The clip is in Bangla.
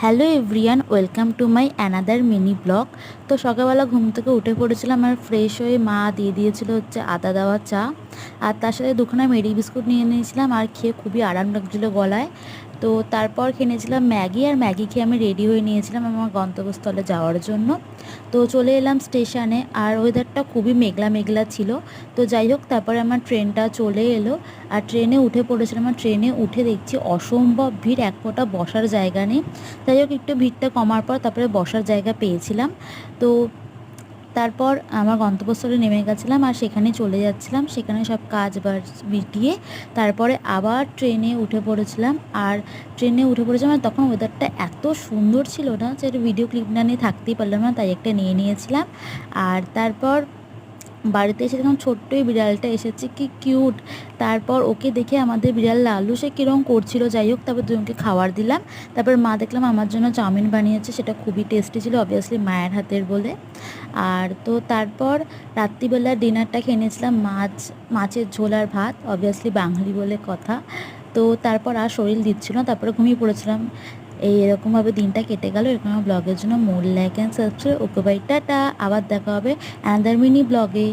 Hello everyone, welcome to my another mini blog. তো সকালবেলা ঘুম থেকে উঠে পড়েছিলাম আর ফ্রেশ হয়ে মা দিয়ে দিয়েছিল হচ্ছে আদা দেওয়া চা, আর তার সাথে দুখানা মেরি বিস্কুট নিয়ে নিয়েছিলাম আর খেয়ে খুবই আরাম লাগছিলো গলায়। তো তারপর খেয়ে নিয়েছিলাম ম্যাগি, আর ম্যাগি খেয়ে আমি রেডি হয়ে নিয়েছিলাম আমার গন্তব্যস্থলে যাওয়ার জন্য। তো চলে এলাম স্টেশনে, আর ওয়েদারটা খুবই মেঘলা মেঘলা ছিল। তো যাই হোক, তারপরে আমার ট্রেনটা চলে এলো আর ট্রেনে উঠে পড়েছিলাম। আর ট্রেনে উঠে দেখছি অসম্ভব ভিড়, এক ফোঁটা বসার জায়গা নেই। যাই হোক, একটু ভিড়টা কমার পর তারপরে বসার জায়গা পেয়েছিলাম। তো তারপর আমার গন্তব্যস্থলে নেমে গেছিলাম আর সেখানে চলে যাচ্ছিলাম, সেখানে সব কাজ বাজ মিটিয়ে তারপরে আবার ট্রেনে উঠে পড়েছিলাম। আর ট্রেনে উঠে পড়েছিলাম, আর তখন ওয়েদারটা এত সুন্দর ছিল না যে ভিডিও ক্লিপ না নিয়ে থাকতেই পারলাম না, তাই একটা নিয়ে নিয়েছিলাম। আর তারপর বাড়িতে এসে দেখলাম ছোট্টই বিড়ালটা এসেছে, কি কিউট। তারপর ওকে দেখে আমাদের বিড়াল লালু সে কীরকম করছিল। যাই হোক, তারপর দুজনকে খাবার দিলাম। তারপর মা দেখলাম আমার জন্য চাউমিন বানিয়েছে, সেটা খুবই টেস্টি ছিল, অবভিয়াসলি মায়ের হাতের বলে। আর তো তারপর রাত্রিবেলা ডিনারটা খেয়ে নিয়েছিলাম মাছের ঝোল আর ভাত, অবভিয়াসলি বাঙালি বলে কথা। তো তারপর আর শরীর দিচ্ছিল না, তারপরে ঘুমিয়ে পড়েছিলাম। এরকমভাবে দিনটা কেটে গেল। এরকম ব্লগের জন্য more like and subscribe. Okay bye, tata. আবার দেখা হবে অ্যানাদার মিনি ব্লগে।